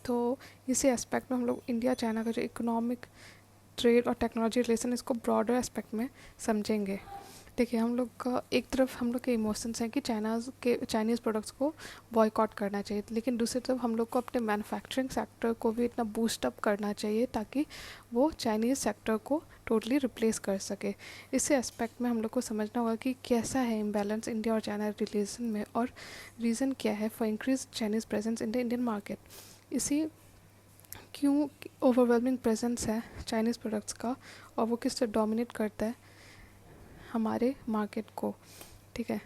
तो इसी एस्पेक्ट में हम लोग इंडिया चाइना का जो इकोनॉमिक, ट्रेड और टेक्नोलॉजी रिलेशन, इसको ब्रॉडर एस्पेक्ट में समझेंगे। देखिए, हम लोग का एक तरफ हम लोग के इमोशंस हैं कि चाइनीज़ प्रोडक्ट्स को बॉयकॉट करना चाहिए, लेकिन दूसरी तरफ हम लोग को अपने मैन्युफैक्चरिंग सेक्टर को भी इतना बूस्ट अप करना चाहिए ताकि वो चाइनीज़ सेक्टर को टोटली रिप्लेस कर सके। इसी एस्पेक्ट में हम लोग को समझना होगा कि कैसा है इम्बैलेंस इंडिया और चाइना रिलेशन में, और रीज़न क्या है for increase Chinese presence in the Indian market. इसी क्यों ओवरवेलमिंग प्रेजेंस है चाइनीज़ प्रोडक्ट्स का, और वो किस तरह डोमिनेट करता है हमारे मार्केट को। ठीक है,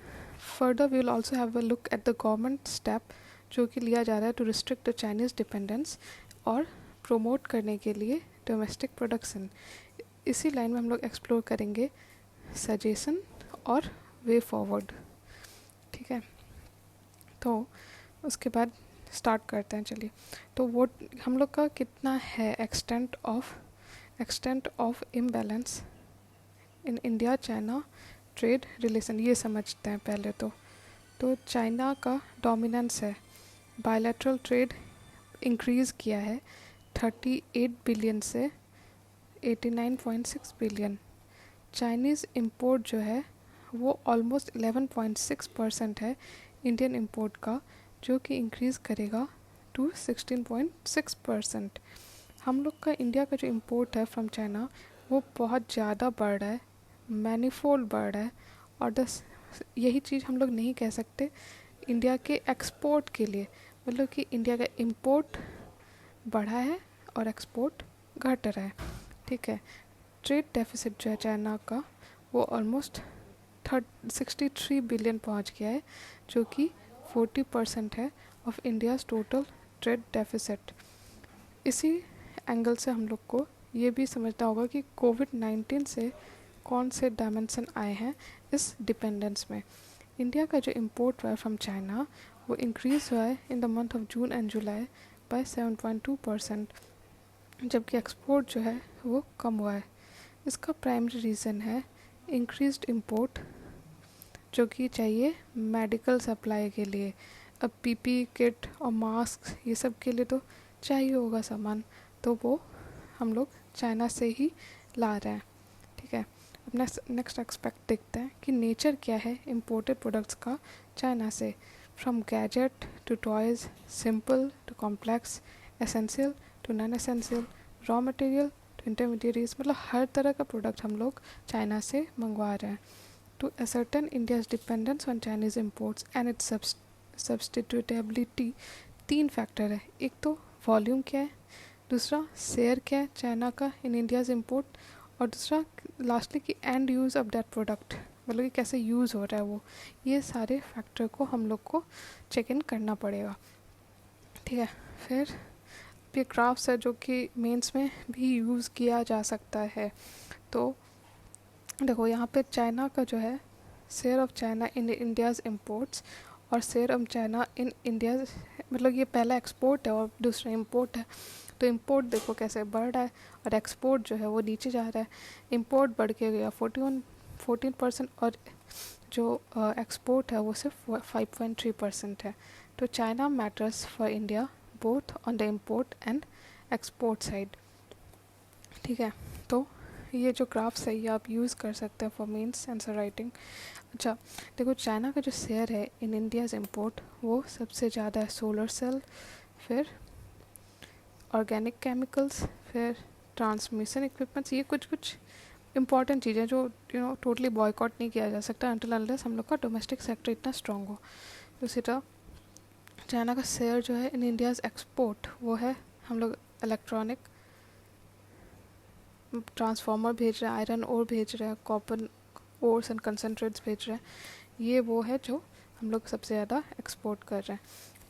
further we will also have a look at the government step जो कि लिया जा रहा है to restrict the Chinese dependence और प्रोमोट करने के लिए डोमेस्टिक प्रोडक्शन। इसी लाइन में हम लोग एक्सप्लोर करेंगे सजेशन और वे फॉरवर्ड। ठीक है, तो उसके बाद स्टार्ट करते हैं। चलिए, तो वो हम लोग का कितना है extent of imbalance in India China trade relation, ये समझते हैं पहले। तो चाइना का डोमिनेंस है, बायलैटरल ट्रेड इंक्रीज़ किया है 38 बिलियन से 89.6 बिलियन। चाइनीज़ इंपोर्ट जो है वो ऑलमोस्ट 11.6% है इंडियन इंपोर्ट का, जो कि इंक्रीज़ करेगा टू 16.6%। हम लोग का इंडिया का जो इंपोर्ट है फ्रॉम चाइना वो बहुत ज़्यादा बढ़ रहा है, मैनीफोल्ड बढ़ रहा है, और यही चीज़ हम लोग नहीं कह सकते इंडिया के एक्सपोर्ट के लिए। मतलब कि इंडिया का इंपोर्ट बढ़ा है और एक्सपोर्ट घट रहा है। ठीक है, ट्रेड डेफिसिट जो है चाइना का वो ऑलमोस्ट 63 बिलियन पहुंच गया है, जो कि 40% है of India's total trade deficit. इसी एंगल से हम लोग को ये भी समझना होगा कि कोविड-19 से कौन से डायमेंशन आए हैं इस डिपेंडेंस में। इंडिया का जो इंपोर्ट हुआ है फ्रॉम चाइना वो इंक्रीज़ हुआ है in the month of June and July by 7.2%, जबकि एक्सपोर्ट जो है वो कम हुआ है। इसका प्राइमरी रीज़न है इंक्रीज्ड इंपोर्ट, जो कि चाहिए मेडिकल सप्लाई के लिए। अब पीपी किट और मास्क ये सब के लिए तो चाहिए होगा सामान, तो वो हम लोग चाइना से ही ला रहे हैं। ठीक है, अब नेक्स्ट एक्सपेक्ट देखते हैं कि नेचर क्या है इम्पोर्टेड प्रोडक्ट्स का चाइना से। From gadget to toys, simple to complex, essential to non essential, raw material to intermediates, मतलब हर तरह का प्रोडक्ट हम लोग चाइना से मंगवा रहे हैं। To ascertain India's dependence on Chinese imports and its substitutability, 3 factor है। एक तो वॉल्यूम क्या है, दूसरा शेयर क्या है चाइना का इन इंडियाज़ इम्पोर्ट, और दूसरा लास्टली कि and use of that product, मतलब कि कैसे यूज़ हो रहा है वो। ये सारे फैक्टर को हम लोग को चेक इन करना पड़ेगा। ठीक है, फिर ये ग्राफ्स है जो कि मेंस में भी यूज़ किया जा सकता है। तो देखो, यहाँ पे चाइना का जो है share of China in India's imports और share of China in India's, मतलब ये पहला एक्सपोर्ट है और दूसरा इंपोर्ट है। तो इंपोर्ट देखो कैसे बढ़ रहा है और एक्सपोर्ट जो है वो नीचे जा रहा है। इंपोर्ट बढ़ के गया 14%, और जो एक्सपोर्ट है वो सिर्फ 5.3% है। तो China matters for India both on the import and export side. ठीक है, तो ये जो ग्राफ्स है ये आप यूज़ कर सकते हैं फॉर मेंस आंसर राइटिंग। अच्छा, देखो चाइना का जो शेयर है इन इंडियाज़ इम्पोर्ट वो सबसे ज़्यादा है सोलर सेल, फिर ऑर्गेनिक केमिकल्स, फिर ट्रांसमिशन इक्विपमेंट्स। ये कुछ इंपॉर्टेंट चीज़ें जो टोटली बॉयकॉट नहीं किया जा सकता अनटिल अनलेस हम लोग का डोमेस्टिक सेक्टर इतना स्ट्रॉन्ग हो। उसी तरह चाइना का शेयर जो है इन इंडियाज़ एक्सपोर्ट वो है, हम लोग इलेक्ट्रॉनिक ट्रांसफार्मर भेज रहे हैं, आयरन ओर भेज रहे हैं, कॉपर ओर्स एंड कंसनट्रेट्स भेज रहे हैं। ये वो है जो हम लोग सबसे ज़्यादा एक्सपोर्ट कर रहे हैं।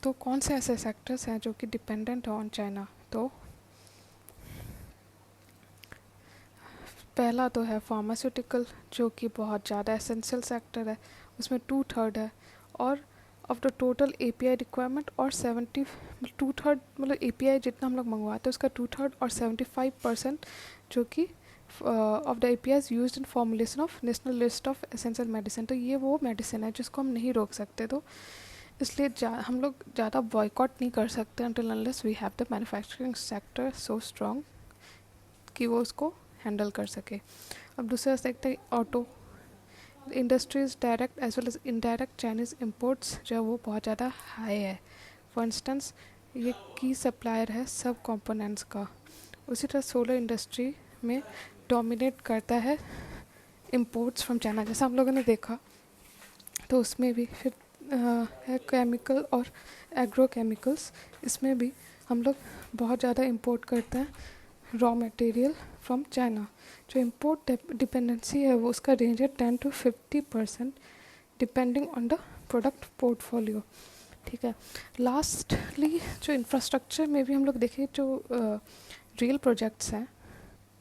तो कौन से ऐसे सेक्टर्स हैं जो कि डिपेंडेंट है ऑन चाइना? तो पहला तो है फार्मास्यूटिकल, जो कि बहुत ज़्यादा एसेंशियल सेक्टर है, उसमें 2/3 है, और of the total API requirement, और 2/3 मतलब एपीआई जितना हम लोग मंगवाते हैं उसका 2/3 और 75% जो कि of the APIs used in formulation of national list of essential medicine. तो ये वो मेडिसिन है जिसको हम नहीं रोक सकते। तो इसलिए हम लोग ज़्यादा बॉयकॉट नहीं कर सकते until unless we have the manufacturing sector so strong कि वो उसको हैंडल कर सके। अब दूसरा देखते हैं auto industries direct as well as indirect Chinese imports जो है वो बहुत ज़्यादा हाई है। फॉर इंस्टेंस ये की सप्लायर है सब कंपोनेंट्स का। उसी तरह सोलर इंडस्ट्री में डोमिनेट करता है इम्पोर्ट्स फ्रॉम चाइना, जैसा हम लोगों ने देखा। तो उसमें भी फिर है केमिकल और एग्रो केमिकल्स, इसमें भी हम लोग बहुत ज़्यादा इंपोर्ट करते हैं रॉ मटेरियल फ्रॉम चाइना। जो इम्पोर्ट डिपेंडेंसी है वो उसका रेंज है 10 to 50% depending on the product portfolio. ठीक है। लास्टली जो इंफ्रास्ट्रक्चर में भी हम लोग देखें जो रियल प्रोजेक्ट्स हैं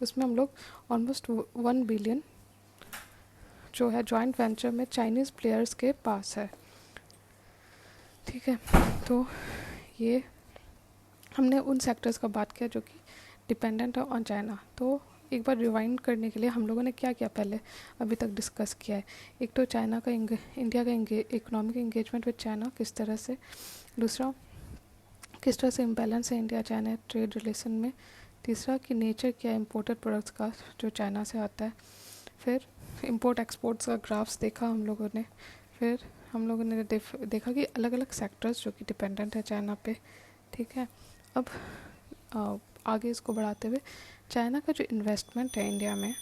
उसमें हम लोग ऑलमोस्ट 1 बिलियन जो है जॉइंट वेंचर में चाइनीज़ प्लेयर्स के पास है। ठीक है। तो ये हमने उन सेक्टर्स का बात किया जो कि डिपेंडेंट है ऑन चाइना। तो एक बार रिवाइंड करने के लिए हम लोगों ने क्या क्या पहले अभी तक डिस्कस किया है। एक तो चाइना का इंडिया का इकोनॉमिक इंगेजमेंट विद चाइना किस तरह से, दूसरा किस तरह से इम्बैलेंस है इंडिया चाइना ट्रेड रिलेशन में, तीसरा कि नेचर क्या है इम्पोर्टेड प्रोडक्ट्स का जो चाइना से आता है, फिर इंपोर्ट एक्सपोर्ट्स का ग्राफ्स देखा हम लोगों ने, फिर हम लोगों ने देखा कि अलग अलग सेक्टर्स जो कि डिपेंडेंट है चाइना पे। ठीक है। अब आगे इसको बढ़ाते हुए चाइना का जो इन्वेस्टमेंट है इंडिया में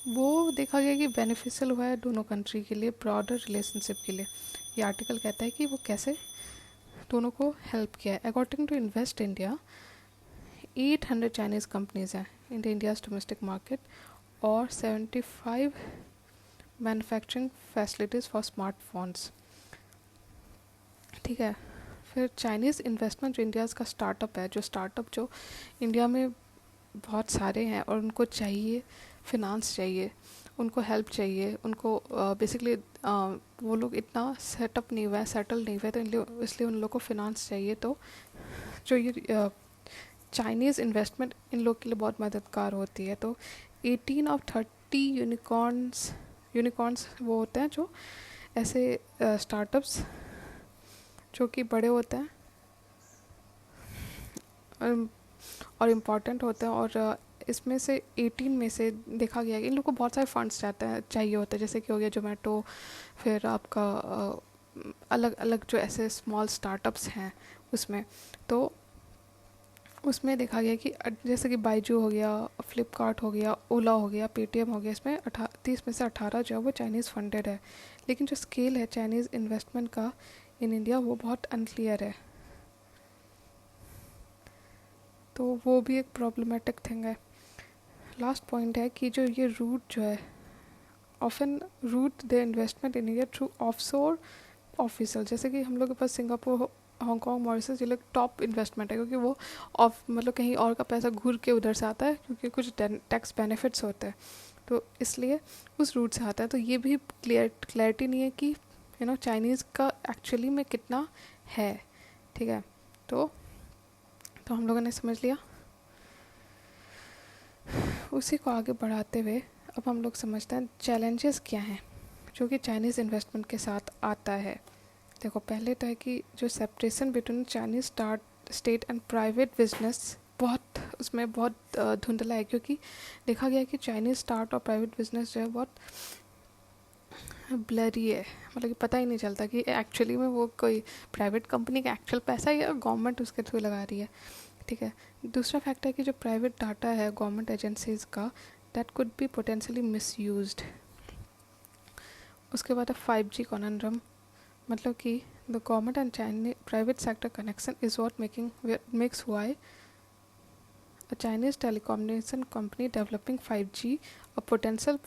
वो देखा गया कि बेनिफिशियल हुआ है दोनों कंट्री के लिए, ब्रॉडर रिलेशनशिप के लिए। ये आर्टिकल कहता है कि वो कैसे दोनों को हेल्प किया है। According to Invest India 800 Chinese companies हैं in the India's domestic market और 75 मैन्युफैक्चरिंग फैसिलिटीज़ फॉर स्मार्टफोन्स। ठीक है। फिर चाइनीज़ इन्वेस्टमेंट जो इंडिया का स्टार्टअप है, जो स्टार्टअप जो इंडिया में बहुत सारे हैं और उनको चाहिए फिनांस चाहिए, उनको हेल्प चाहिए, उनको बेसिकली वो लोग इतना सेटअप नहीं हुआ है, सेटल नहीं हुआ है, तो इसलिए उन लोग को फिनांस चाहिए। तो जो ये चाइनीज़ इन्वेस्टमेंट इन लोग के लिए बहुत मददगार होती है। तो 18 of 30 यूनिकॉर्न्स वो होते हैं जो ऐसे स्टार्टअप्स जो कि बड़े होते हैं और इम्पॉर्टेंट होते हैं। और इसमें से 18 में से देखा गया कि इन लोग को बहुत सारे फंड्स चाहिए होते हैं, जैसे कि हो गया जोमेटो, फिर आपका अलग अलग जो ऐसे स्मॉल स्टार्टअप्स हैं उसमें। तो उसमें देखा गया कि जैसे कि बाइजू हो गया, फ्लिपकार्ट हो गया, ओला हो गया, पेटीएम हो गया, इसमें 30 में से 18 जो है वो चाइनीज़ फंडेड है। लेकिन जो स्केल है चाइनीज़ इन्वेस्टमेंट का इन इंडिया वो बहुत अनक्लियर है। तो वो भी एक प्रॉब्लमेटिक थिंग है। लास्ट पॉइंट है कि जो ये रूट जो है often route the investment in India through offshore officer, जैसे कि हम लोग के पास सिंगापुर, हांगकांग, मॉरिशस ये लोग टॉप इन्वेस्टमेंट है क्योंकि वो मतलब कहीं और का पैसा घूर के उधर से आता है क्योंकि कुछ टैक्स बेनिफिट्स होते हैं, तो इसलिए उस रूट से आता है। तो ये भी क्लैरिटी नहीं है कि चाइनीज़ का एक्चुअली में कितना है। ठीक है। तो हम लोगों ने समझ लिया। उसी को आगे बढ़ाते हुए अब हम लोग समझते हैं चैलेंजेस क्या हैं जो कि चाइनीज़ इन्वेस्टमेंट के साथ आता है। देखो, पहले तो है कि जो separation between Chinese state and private business उसमें बहुत धुंधला है, क्योंकि देखा गया है कि चाइनीज़ स्टार्ट और प्राइवेट बिजनेस जो है बहुत ब्लरी है। मतलब कि पता ही नहीं चलता कि एक्चुअली में वो कोई प्राइवेट कंपनी का एक्चुअल पैसा है या गवर्नमेंट उसके थ्रू लगा रही है। ठीक है। दूसरा फैक्टर है कि जो प्राइवेट डाटा है गवर्नमेंट एजेंसीज का, that could be potentially misused. उसके बाद है 5G कॉनंड्रम, मतलब कि the government and Chinese private sector connection is what makes why a Chinese telecommunication company developing 5G a potential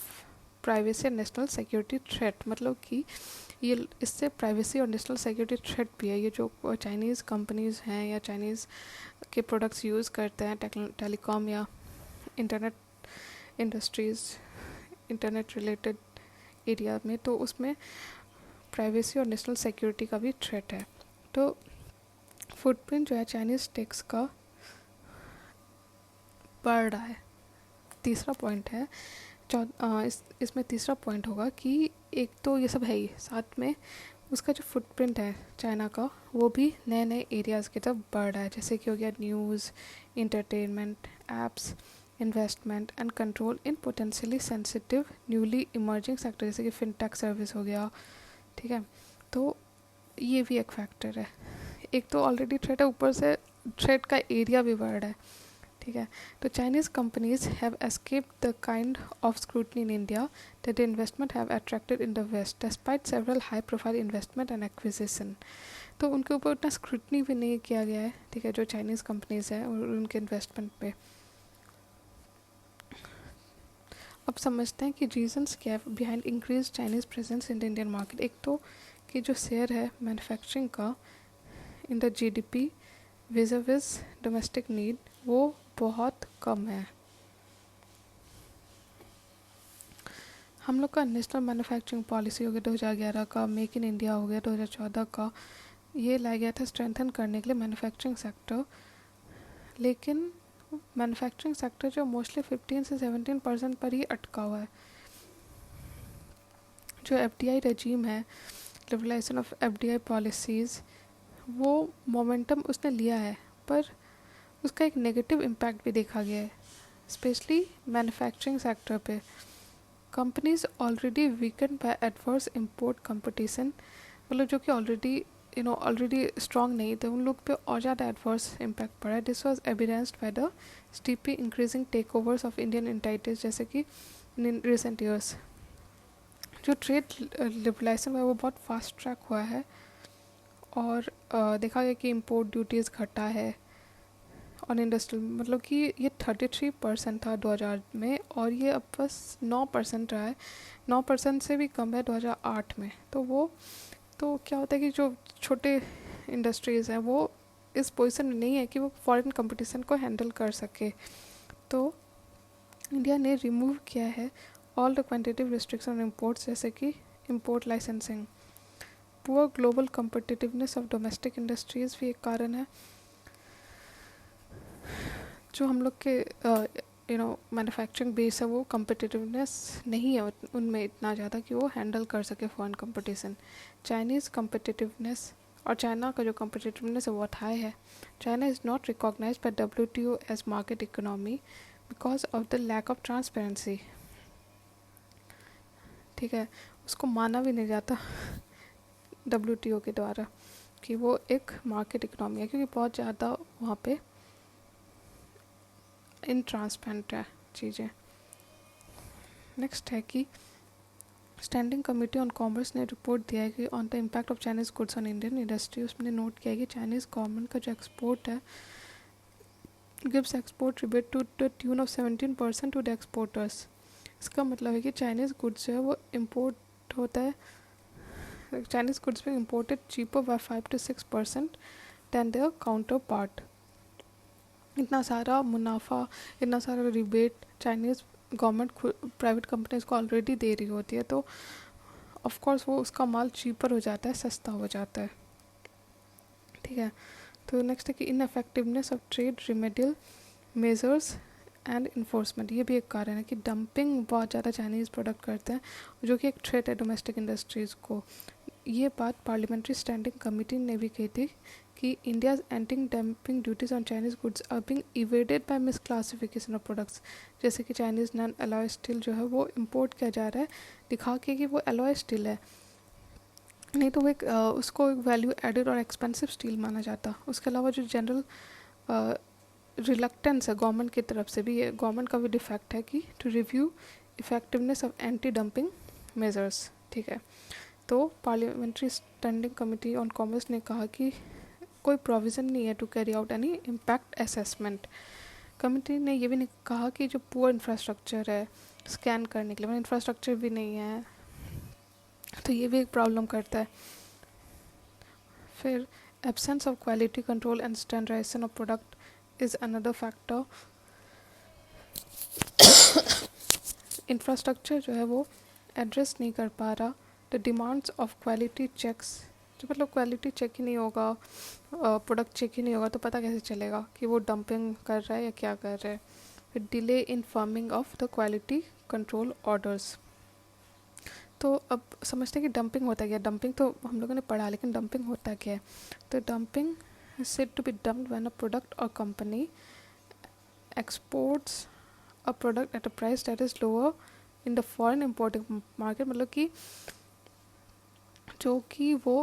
privacy and national security threat. मतलब कि ये इससे प्राइवेसी और नेशनल सिक्योरिटी थ्रेट भी है। ये जो चाइनीज़ कंपनीज़ हैं या चाइनीज़ के प्रोडक्ट्स यूज़ करते हैं टेलीकॉम या internet industries, internet related area में, तो उसमें प्राइवेसी और नेशनल सिक्योरिटी का भी थ्रेट है। तो फुटप्रिंट जो है चाइनीज़ टेक्स का बढ़ रहा है। तीसरा पॉइंट है इसमें तीसरा पॉइंट होगा कि एक तो ये सब है ही, साथ में उसका जो फुटप्रिंट है चाइना का, वो भी नए नए एरियाज़ की तरफ बढ़ रहा है, जैसे कि हो गया news, entertainment, apps, investment and control in potentially sensitive newly emerging sector, जैसे कि फिनटेक सर्विस हो गया। ठीक है, तो ये भी एक फैक्टर है। एक तो ऑलरेडी थ्रेट है, ऊपर से थ्रेट का एरिया भी बढ़ रहा है। ठीक है, तो Chinese companies have escaped the kind of scrutiny in India that the investment have attracted in the west despite several high profile investment and acquisition. तो उनके ऊपर उतना स्क्रूटनी भी नहीं किया गया है, ठीक है, जो चाइनीज़ कंपनीज है और उनके इन्वेस्टमेंट पे। अब समझते हैं कि रीजंस क्या है behind increase Chinese presence in the Indian market. एक तो कि जो शेयर है मैन्युफैक्चरिंग का in the GDP विज़ domestic need, वो बहुत कम है। हम लोग का नेशनल मैन्युफैक्चरिंग पॉलिसी हो गया 2011 का, मेक इन इंडिया हो गया 2014 का, ये लाया गया था स्ट्रेंथन करने के लिए मैन्युफैक्चरिंग सेक्टर। लेकिन मैन्युफैक्चरिंग सेक्टर जो मोस्टली 15 से 17% पर ही अटका हुआ है। जो एफडीआई रेजीम है, लिबरलाइजेशन ऑफ एफडीआई पॉलिसीज़, वो मोमेंटम उसने लिया है, पर उसका एक नेगेटिव इम्पैक्ट भी देखा गया है, स्पेशली मैन्युफैक्चरिंग सेक्टर पे। Companies already weaken by adverse import competition, मतलब जो कि ऑलरेडी स्ट्रॉन्ग नहीं थे, उन लोग पे और ज़्यादा एडवर्स इम्पैक्ट पड़ा है। This was evidenced by the steeply increasing take overs of Indian entities, जैसे कि इन रिसेंट ईयर्स जो ट्रेड लिबरलाइजेशन है वो बहुत फास्ट ट्रैक हुआ है। और देखा गया कि इम्पोर्ट ड्यूटीज़ घटा है ऑन इंडस्ट्रियल, मतलब कि ये 33% था 2000 में, और ये अब बस 9% रहा है। 9% से भी कम है 2008 में। तो क्या होता है कि जो छोटे इंडस्ट्रीज़ हैं वो इस पोजीशन में नहीं है कि वो फॉरेन कंपटीशन को हैंडल कर सके। तो इंडिया ने रिमूव किया है all the quantitative restriction on imports, जैसे कि import licensing. Poor global competitiveness of domestic industries भी एक कारण है। जो हम लोग के मैन्युफैक्चरिंग बेस है वो कम्पिटिटिवनेस नहीं है उनमें इतना ज़्यादा कि वो हैंडल कर सके फॉरेन कंपटीशन। चाइनीज़ कम्पिटिटिवनेस और चाइना का जो कम्पिटिटिवनेस है वो हाई है। China is not recognised by WTO as market economy because of the lack of transparency. ठीक है, उसको माना भी नहीं जाता WTO के द्वारा कि वो एक मार्केट इकोनॉमी है, क्योंकि बहुत ज़्यादा वहाँ पे इनट्रांसपेरेंट है चीज़ें। नेक्स्ट है कि स्टैंडिंग कमेटी ऑन कॉमर्स ने रिपोर्ट दिया है कि on the impact of Chinese goods on Indian industry, उसमें नोट किया है कि चाइनीज़ गवर्नमेंट का जो एक्सपोर्ट है gives export rebate to the tune of 17% to the exporters. इसका मतलब है कि चाइनीज़ गुड्स जो है वो इम्पोर्ट होता है, चाइनीज़ गुड्स में imported cheaper by 5 to 6% than their counterpart. इतना सारा मुनाफा, इतना सारा rebate Chinese government private companies को ऑलरेडी दे रही होती है, तो ऑफ कोर्स वो उसका माल चीपर हो जाता है, सस्ता हो जाता है। ठीक है, तो नेक्स्ट है कि ineffectiveness of trade remedial measures and enforcement. ये भी एक कारण है कि डंपिंग बहुत ज़्यादा चाइनीज़ प्रोडक्ट करते हैं, जो कि एक थ्रेट है डोमेस्टिक इंडस्ट्रीज़ को। ये बात पार्लियामेंट्री स्टैंडिंग कमेटी ने भी कही थी कि India's anti dumping duties on Chinese goods are being evaded by misclassification of products. जैसे कि चाइनीज़ नॉन अलॉय स्टील जो है वो इम्पोर्ट किया जा रहा है दिखा के कि वो अलॉय स्टील है, नहीं तो वो उसको एक वैल्यू एडेड और एक्सपेंसिव स्टील माना जाता। उसके अलावा जो जनरल रिलक्टेंस है गवर्नमेंट की तरफ से भी, ये गवर्नमेंट का भी डिफेक्ट है कि to review effectiveness of anti dumping measures. ठीक है, तो parliamentary standing committee on commerce ने कहा कि कोई प्रोविज़न नहीं है to carry out any impact assessment. Committee ने ये भी नहीं कहा कि जो पुअर इंफ्रास्ट्रक्चर है स्कैन करने के लिए, इंफ्रास्ट्रक्चर भी नहीं है, तो ये भी एक प्रॉब्लम करता है। फिर absence of quality control and standardisation of product is another factor. Infrastructure जो है वो एड्रेस नहीं कर पा रहा the demands of quality checks. जो मतलब क्वालिटी चेक ही नहीं होगा, प्रोडक्ट चेक ही नहीं होगा, तो पता कैसे चलेगा कि वो डंपिंग कर रहा है या क्या कर रहा है। फिर delay in forming of the quality control orders. तो अब समझते हैं कि डंपिंग होता क्या है। डंपिंग तो हम लोगों ने पढ़ा, लेकिन डंपिंग होता क्या है। तो dumping is said to be dumped when a product or company exports a product at a price that is lower in the foreign importing market, मतलब कि जो कि वो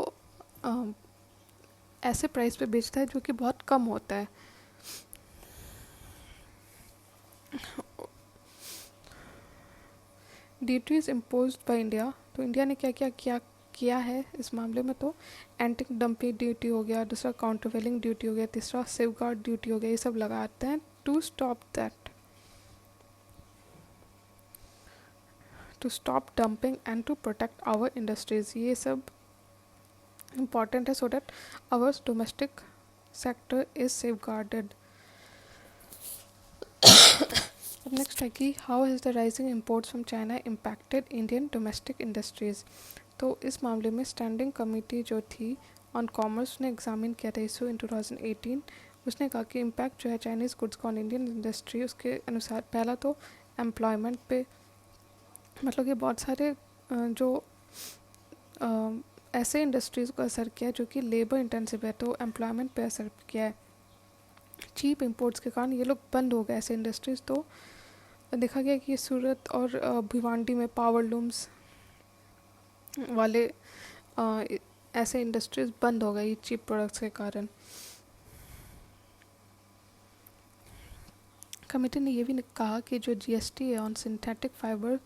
ऐसे प्राइस पे बेचता है जो कि बहुत कम होता है। ड्यूटीज इम्पोज्ड बाय इंडिया, तो इंडिया ने क्या क्या क्या किया है इस मामले में। तो एंटी डंपिंग ड्यूटी हो गया, दूसरा काउंटरवेलिंग ड्यूटी हो गया, तीसरा सेफगार्ड ड्यूटी हो गया, ये सब लगाते हैं to stop that, to stop dumping and to protect our industries. ये सब इम्पॉर्टेंट है so that our domestic sector is safeguarded. अब नेक्स्ट है कि how has the rising imports from China impacted Indian domestic industries. तो इस मामले में स्टैंडिंग कमेटी जो थी ऑन कॉमर्स ने एग्जामिन किया था इशू इन 2018। उसने कहा कि इम्पैक्ट जो है चाइनीज़ गुड्स का ऑन इंडियन इंडस्ट्री, उसके अनुसार पहला तो एम्प्लॉयमेंट पे, मतलब कि बहुत सारे जो ऐसे इंडस्ट्रीज़ को असर किया है जो कि लेबर इंटेंसिव है, तो एम्प्लॉयमेंट पे असर किया है। चीप इंपोर्ट्स के कारण ये लोग बंद हो गए ऐसे इंडस्ट्रीज़। तो देखा गया कि सूरत और भिवांडी में पावर लूम्स वाले ऐसे इंडस्ट्रीज बंद हो गई चीप प्रोडक्ट्स के कारण। कमेटी ने ये भी कहा कि जो जीएसटी है ऑन सिंथेटिक फाइबर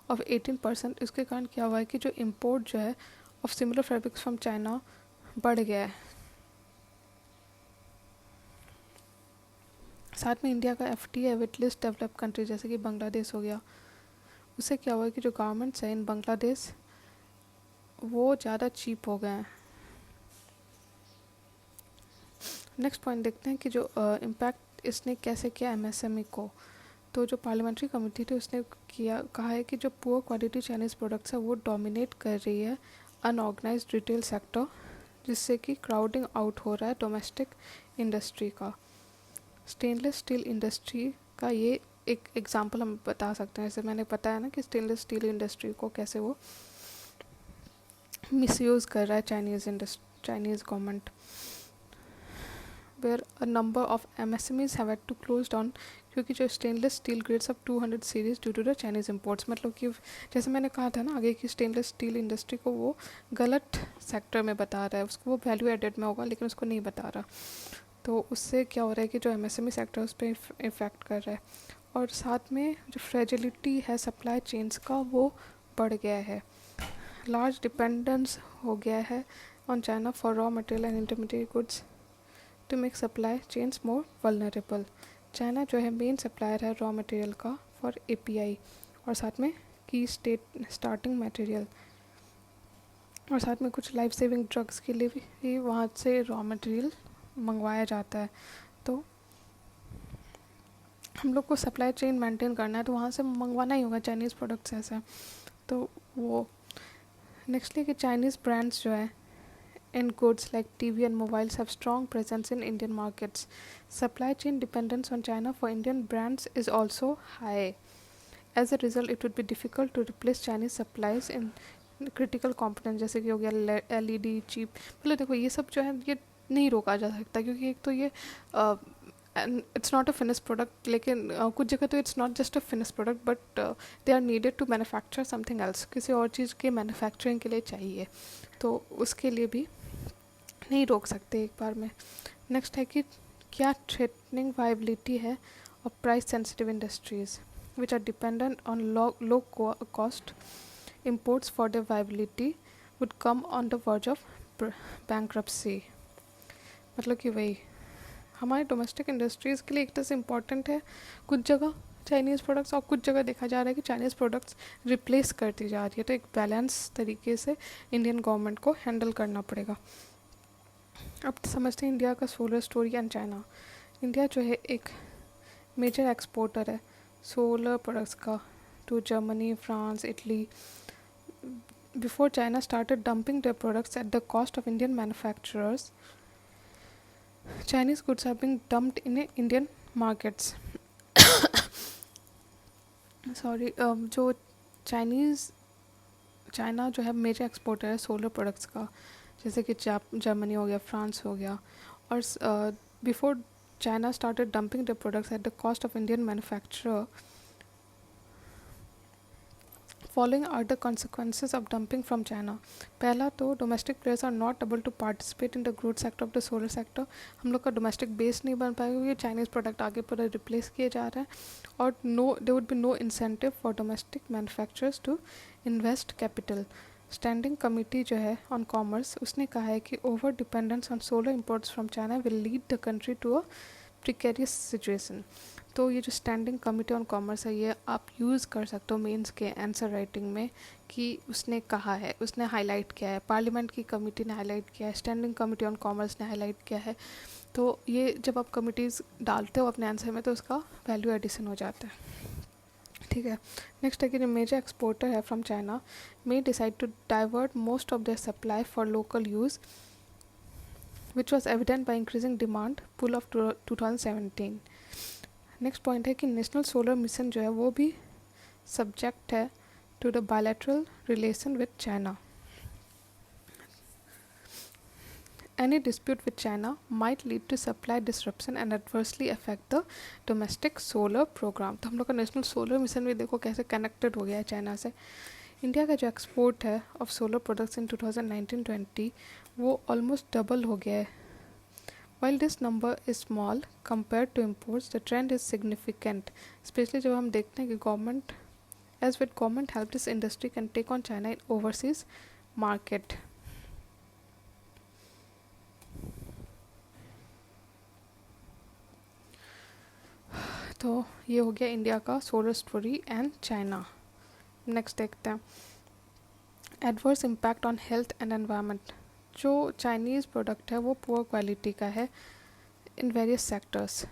ऑफ 18%, इसके कारण क्या हुआ है कि जो इंपोर्ट जो है of similar fabrics from China बढ़ गया है। साथ में इंडिया का FTA with list develop country जैसे कि बांग्लादेश हो गया, उससे क्या हुआ है कि जो गारमेंट्स हैं इन बांग्लादेश वो ज़्यादा चीप हो गए हैं। नेक्स्ट पॉइंट देखते हैं कि जो इम्पैक्ट इसने कैसे किया एमएसएमई को। तो जो पार्लियामेंट्री कमेटी थी उसने कहा है कि जो पुअर क्वालिटी चाइनीज़ प्रोडक्ट्स है वो डोमिनेट कर रही है अनऑर्गेनाइज्ड रिटेल सेक्टर, जिससे कि क्राउडिंग आउट हो रहा है डोमेस्टिक इंडस्ट्री का। स्टेनलेस स्टील इंडस्ट्री का ये एक एग्जांपल हम बता सकते हैं। जैसे मैंने बताया ना कि स्टेनलेस स्टील इंडस्ट्री को कैसे वो मिसयूज़ कर रहा है Chinese government, where a number of MSMEs have had to close down क्योंकि जो stainless steel grades of 200 series due to the Chinese imports. मतलब कि जैसे मैंने कहा था ना आगे कि स्टेनलेस स्टील इंडस्ट्री को वो गलत सेक्टर में बता रहा है, उसको वो वैल्यू एडेड में होगा लेकिन उसको नहीं बता रहा। तो उससे क्या हो रहा है कि जो एमएसएमई सेक्टर उस पर इफ़ेक्ट कर रहा है, और साथ में जो फ्रेजिलिटी है सप्लाई चेन्स का वो बढ़ गया है। लार्ज डिपेंडेंस हो गया है on China for raw material and intermediate goods to make supply chains more vulnerable. China जो है मेन सप्लायर है रॉ मटेरियल का फॉर एपीआई, और साथ में की स्टार्टिंग मटेरियल, और साथ में कुछ लाइफ सेविंग ड्रग्स के लिए भी वहाँ से रॉ मटेरियल मंगवाया जाता है। तो हम लोग को सप्लाई चेन मेंटेन करना है तो वहाँ से मंगवाना ही होगा चाइनीज़ प्रोडक्ट्स ऐसे। तो वो नेक्स्टली कि चाइनीज़ ब्रांड्स जो है in goods like TV and mobiles have strong presence in Indian markets. Supply chain dependence on China for Indian brands is also high. As a result, it would be difficult to replace Chinese supplies in critical components जैसे कि हो गया LED chip. मतलब देखो ये सब जो है ये नहीं रोका जा सकता क्योंकि एक तो ये it's not a finish product, लेकिन कुछ जगह तो it's not just a finish product but they are needed to manufacture something else, किसी और चीज़ के मैन्युफैक्चरिंग के लिए चाहिए, तो उसके लिए भी नहीं रोक सकते एक बार में। नेक्स्ट है कि क्या थ्रेटनिंग वायबिलिटी है और price sensitive industries which are dependent on low cost imports for their viability would come on the verge of bankruptcy। मतलब कि वही हमारे डोमेस्टिक इंडस्ट्रीज़ के लिए एक तरह से इम्पॉर्टेंट है कुछ जगह चाइनीज़ प्रोडक्ट्स, और कुछ जगह देखा जा रहा है कि चाइनीज़ प्रोडक्ट्स रिप्लेस करती जा रही है। तो एक बैलेंस तरीके से इंडियन गवर्नमेंट को हैंडल करना पड़ेगा। अब समझते हैं इंडिया का solar story and China. India जो है एक मेजर एक्सपोर्टर है सोलर प्रोडक्ट्स का to Germany, France, Italy. Before China started dumping their products at the cost of Indian manufacturers, Chinese goods are being dumped in Indian markets। Sorry, जो Chinese China जो है major exporter है solar products का, जैसे कि Germany हो गया, France हो गया। और before China started dumping the products at the cost of Indian manufacturer, following are the consequences of dumping from China. पहला तो domestic players are not able to participate in the growth sector of the solar sector. हम लोग का domestic base नहीं बन पाएगा क्योंकि Chinese product आगे पूरा रिप्लेस किए जा रहे हैं। और no there would be no incentive for domestic manufacturers to invest capital. Standing committee जो है ऑन कॉमर्स, उसने कहा है कि over dependence on solar imports from China will lead the country to a precarious situation. तो ये जो standing committee on commerce है, ये आप यूज़ कर सकते हो मेंस के आंसर राइटिंग में कि उसने कहा है, उसने हाईलाइट किया है, पार्लियामेंट की कमिटी ने हाईलाइट किया है, स्टैंडिंग कमिटी ऑन कॉमर्स ने हाईलाइट किया है। तो ये जब आप कमिटीज़ डालते हो अपने आंसर में तो उसका वैल्यू एडिशन हो जाता है। ठीक है। नेक्स्ट है कि मेजर एक्सपोर्टर है from China may decide to divert most of their supply for local use which was evident by increasing demand pull of 2017। Next point है कि नेशनल सोलर मिशन जो है वो भी सब्जेक्ट है to the bilateral relation with China. Any dispute with China might lead to supply disruption and adversely affect the domestic solar program। तो हम लोग का नेशनल सोलर मिशन भी देखो कैसे कनेक्टेड हो गया है चाइना से। इंडिया का जो एक्सपोर्ट है ऑफ सोलर प्रोडक्ट्स इन 2019-20 वो ऑलमोस्ट डबल हो गया है। While this number is small compared to imports, the trend is significant, especially जब हम देखते हैं कि government as with government help this industry can take on China in overseas market। तो ये हो गया इंडिया का solar story and China. Next देखते हैं adverse impact on health and environment. जो चाइनीज़ प्रोडक्ट है वो पुअर क्वालिटी का है इन वेरियस सेक्टर्स,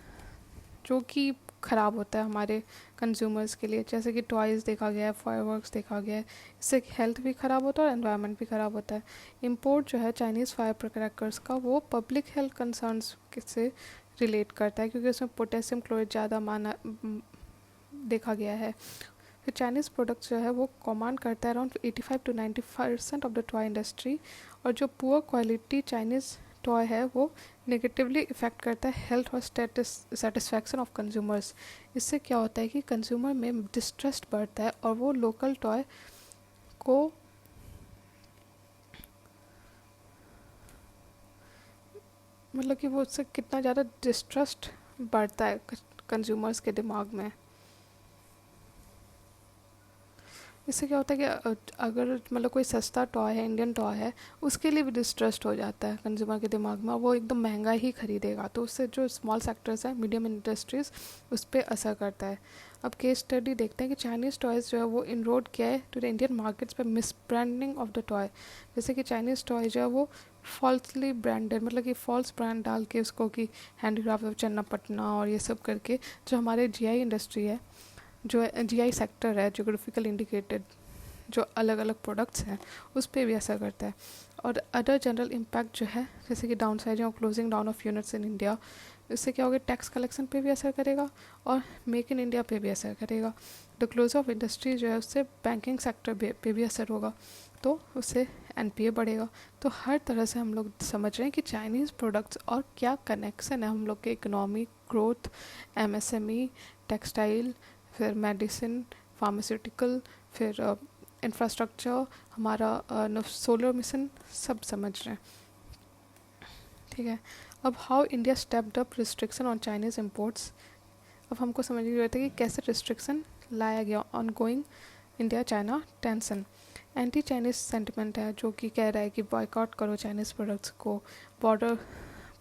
जो कि ख़राब होता है हमारे कंज्यूमर्स के लिए, जैसे कि टॉयज़ देखा गया है, फायरवर्क्स देखा गया है। इससे हेल्थ भी ख़राब होता है और एनवायरनमेंट भी ख़राब होता है। इम्पोर्ट जो है चाइनीज़ फायर क्रैकर्स का वो पब्लिक हेल्थ कंसर्न्स से रिलेट करता है क्योंकि उसमें पोटेशियम क्लोराइड ज़्यादा माना देखा गया है। फिर चाइनीज़ प्रोडक्ट्स जो है वो कमांड करता है around 85 to 90% of the toy industry. और जो पुअर क्वालिटी चाइनीज़ टॉय है वो नेगेटिवली इफ़ेक्ट करता है हेल्थ और सेटिस्फैक्शन ऑफ कंज्यूमर्स। इससे क्या होता है कि कंज्यूमर में डिस्ट्रस्ट बढ़ता है और वो लोकल टॉय को मतलब कि वो उससे कितना ज़्यादा डिस्ट्रस्ट बढ़ता है कंज्यूमर्स के दिमाग में। इससे क्या होता है कि अगर मतलब कोई सस्ता टॉय है, इंडियन टॉय है, उसके लिए भी डिस्ट्रस्ट हो जाता है कंज्यूमर के दिमाग में, वो एकदम महंगा ही खरीदेगा। तो उससे जो स्मॉल सेक्टर्स हैं, मीडियम इंडस्ट्रीज़, उस पर असर करता है। अब केस स्टडी देखते हैं कि चाइनीज़ टॉयज़ जो है वो इनरोड किया है टू द इंडियन मार्केट्स पर miss branding of the toy. जैसे कि चाइनीज़ टॉय जो है वो फॉल्सली ब्रांडेड, मतलब कि फॉल्स ब्रांड डाल के उसको कि हैंडीक्राफ्ट ऑफ चन्नापटना और ये सब करके, जो हमारे जीआई इंडस्ट्री है, जो जीआई सेक्टर है, जोग्राफिकल इंडिकेटेड जो अलग अलग प्रोडक्ट्स हैं, उस पर भी असर करता है। और अदर जनरल इम्पैक्ट जो है जैसे कि डाउन साइजिंग और closing down of units in India, इससे क्या होगा, टैक्स कलेक्शन पे भी असर करेगा और मेक इन इंडिया पे भी असर करेगा। द क्लोज ऑफ इंडस्ट्री जो है उससे बैंकिंग सेक्टर पे भी असर होगा, तो उससे एनपीए बढ़ेगा। तो हर तरह से हम लोग समझ रहे हैं कि चाइनीज़ प्रोडक्ट्स और क्या कनेक्शन है हम लोग के इकोनॉमिक ग्रोथ, एमएसएमई, टेक्सटाइल, फिर मेडिसिन, फार्मास्यूटिकल, फिर इंफ्रास्ट्रक्चर, हमारा सोलर मिशन, सब समझ रहे हैं। ठीक है। अब how India stepped up restriction on Chinese imports. अब हमको समझने की जरूरत है कि कैसे रिस्ट्रिक्शन लाया गया on going India China tension. Anti Chinese sentiment है जो कि कह रहा है कि बॉयकॉट करो चाइनीज़ प्रोडक्ट्स को। बॉर्डर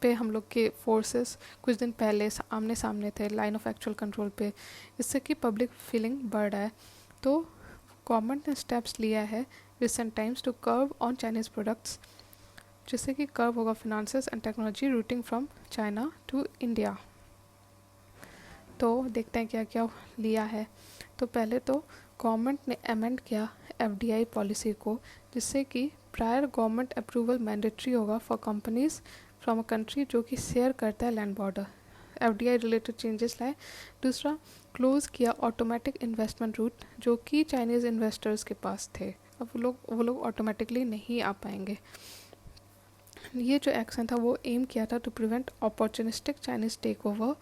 पे हम लोग के फोर्सेस कुछ दिन पहले आमने सामने थे लाइन ऑफ एक्चुअल कंट्रोल पे, इससे कि पब्लिक फीलिंग बढ़ रहा है। तो गवर्नमेंट ने स्टेप्स लिया है recent times to curb on Chinese products, जिससे कि कर्व होगा finances and technology routing from China to India. तो देखते हैं क्या क्या लिया है। तो पहले तो गवर्नमेंट ने अमेंड किया एफडीआई पॉलिसी को, जिससे कि प्रायर गवर्नमेंट अप्रूवल मैंडेटरी होगा for companies from a country जो कि शेयर करता है land border. FDI related changes लाए। दूसरा, क्लोज किया ऑटोमेटिक इन्वेस्टमेंट रूट जो कि चाइनीज़ इन्वेस्टर्स के पास थे अब वो लोग ऑटोमेटिकली नहीं आ पाएंगे। ये जो एक्शन था वो एम किया था to prevent opportunistic Chinese take over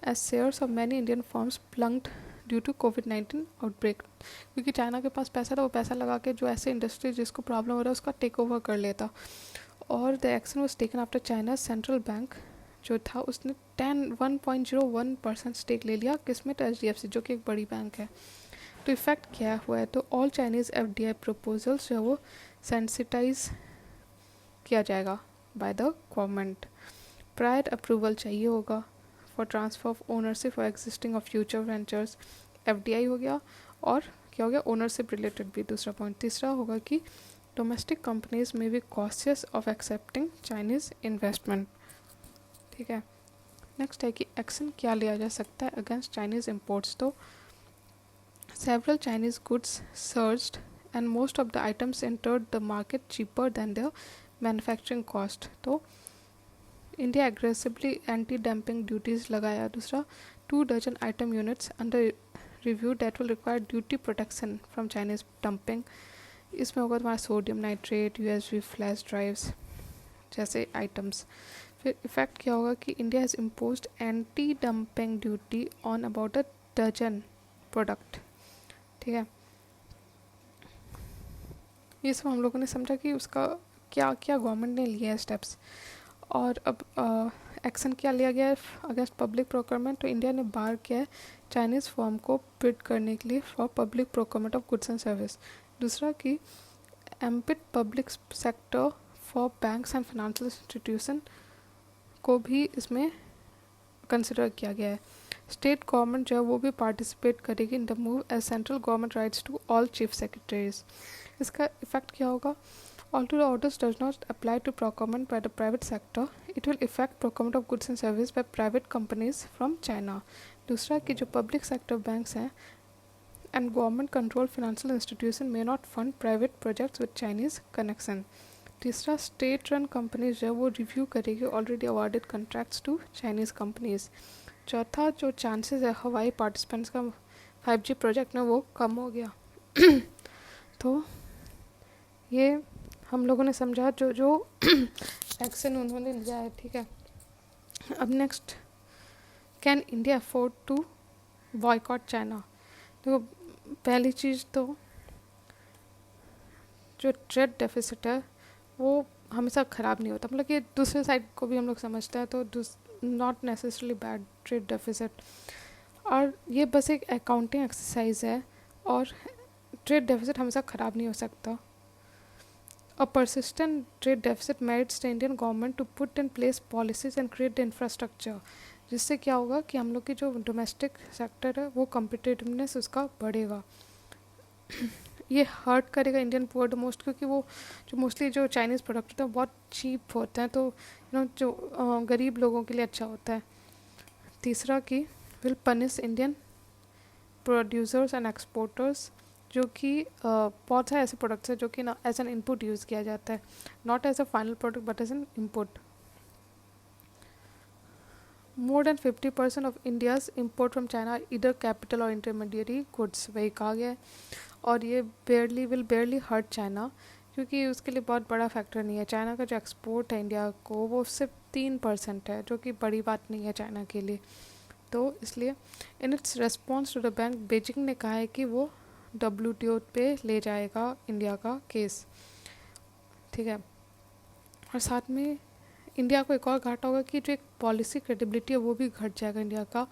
as shares of many Indian firms plunged due to कोविड-19 आउटब्रेक। क्योंकि चाइना के पास पैसा था, वो पैसा लगा के जो ऐसे इंडस्ट्री जिसको प्रॉब्लम हो रहा है उसका टेक ओवर कर लेता। और the action was taken after China central bank जो था उसने 1.01% स्टेक ले लिया किसमें, तो HDFC जो कि एक बड़ी बैंक है। तो इफेक्ट क्या हुआ है, तो ऑल चाइनीज़ FDI प्रपोजल्स जो है वो सेंसिटाइज किया जाएगा by the government. Prior approval चाहिए होगा for transfer of ownership for existing और फ्यूचर वेंचर्स, FDI हो गया। और क्या हो गया, ओनरशिप रिलेटेड भी दूसरा पॉइंट। तीसरा होगा कि डोमेस्टिक कंपनीज में be cautious of accepting Chinese investment. ठीक है, नेक्स्ट है कि एक्शन क्या लिया जा सकता है अगेंस्ट चाइनीज़ इम्पोर्ट्स। तो several Chinese goods surged and most of the items entered the market cheaper than their manufacturing cost. तो India aggressively anti dumping duties लगाया। दूसरा 2 dozen item units under review that will require duty protection from Chinese dumping। इसमें होगा तुम्हारा sodium nitrate, USB flash drives जैसे items. फिर effect क्या होगा कि India has imposed anti dumping duty on about a dozen product. ठीक है, ये सब हम लोगों ने समझा कि उसका क्या क्या गवर्नमेंट ने लिया है स्टेप्स। और अब एक्शन क्या लिया गया है अगेंस्ट पब्लिक प्रोक्योरमेंट। तो इंडिया ने बार किया है चाइनीज़ फर्म को बिड करने के लिए for public procurement of goods and service. दूसरा कि एम्पिट public sector for banks and financial institution को भी इसमें कंसिडर किया गया है। स्टेट गवर्नमेंट जो है वो भी पार्टिसिपेट करेगी in the move as central government writes to all chief secretaries. इसका इफेक्ट क्या होगा, although the orders does not apply to procurement by the private sector, it will affect procurement of goods and services by private companies from China। दूसरा कि जो public sector banks हैं and government controlled financial institution may not fund private projects with Chinese connection। तीसरा state run companies जो है वो review करेगी already awarded contracts to Chinese companies. चौथा जो चांसेस है हवाई पार्टिसिपेंट्स का 5G प्रोजेक्ट में वो कम हो गया। तो ये हम लोगों ने समझा जो जो एक्शन उन्होंने लिया है। ठीक है, अब next, can India afford to boycott China. देखो पहली चीज़ तो जो ट्रेड डेफिसिट है वो हमेशा ख़राब नहीं होता, मतलब कि दूसरे साइड को भी हम लोग समझते हैं, तो not necessarily bad trade deficit. और ये बस एक अकाउंटिंग एक्सरसाइज है और ट्रेड डेफिसिट हमेशा ख़राब नहीं हो सकता। A persistent trade deficit merits the Indian government to put in place policies and create the infrastructure, जिससे क्या होगा कि हम लोग की जो डोमेस्टिक सेक्टर है वो कम्पिटिटिवनेस उसका बढ़ेगा। ये हर्ट करेगा इंडियन पुअर द मोस्ट, क्योंकि वो जो मोस्टली जो चाइनीज़ प्रोडक्ट होते हैं बहुत चीप होते हैं, तो जो गरीब लोगों के लिए अच्छा होता है। तीसरा कि will punish Indian producers and exporters, जो कि बहुत सारे ऐसे प्रोडक्ट्स हैं जो कि ना एज एन इनपुट यूज़ किया जाता है, not as a final product but as an input. More than 50% of India's import from China इधर कैपिटल और इंटरमीडिएटरी गुड्स, वही कहा गया है। और ये विल बेयरली हर्ट चाइना, क्योंकि उसके लिए बहुत बड़ा फैक्टर नहीं है। चाइना का जो एक्सपोर्ट है इंडिया को वो सिर्फ 3% है, जो कि बड़ी बात नहीं है चाइना के लिए। तो इसलिए in its response to the bank, Beijing ने कहा है कि वो WTO पे ले जाएगा इंडिया का केस। ठीक है, और साथ में इंडिया को एक और घाटा होगा कि जो एक पॉलिसी क्रेडिबिलिटी है वो भी घट जाएगा इंडिया का।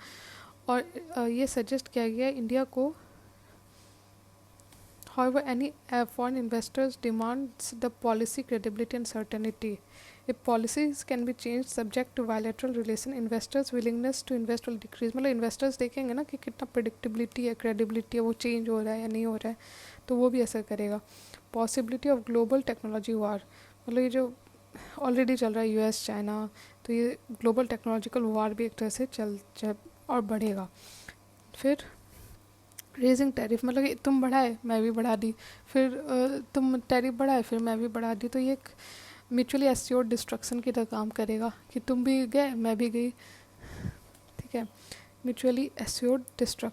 और ये सजेस्ट किया गया है इंडिया को, however any foreign investors demands the policy credibility and certainty. If policies can be changed subject to bilateral relation, investors willingness to invest will decrease। मतलब इन्वेस्टर्स देखेंगे ना कि कितना प्रेडिक्टेबिलिटी है, क्रेडिबिलिटी है, वो चेंज हो रहा है या नहीं हो रहा है, तो वो भी असर करेगा। पॉसिबिलिटी ऑफ ग्लोबल टेक्नोलॉजी वार, मतलब ये जो ऑलरेडी चल रहा है US चाइना, तो ये ग्लोबल टेक्नोलॉजिकल वार भी एक तरह से चल और बढ़ेगा। फिर रेजिंग टैरिफ, मतलब कि तुम बढ़ाए मैं भी बढ़ा दी, फिर तुम टैरिफ बढ़ाए फिर मैं भी बढ़ा दी, तो ये एक म्यूचुअली एस्योर्ड डिस्ट्रक्शन की तरह काम करेगा कि तुम भी गए मैं भी गई। ठीक है, म्यूचुअली एस्योर्ड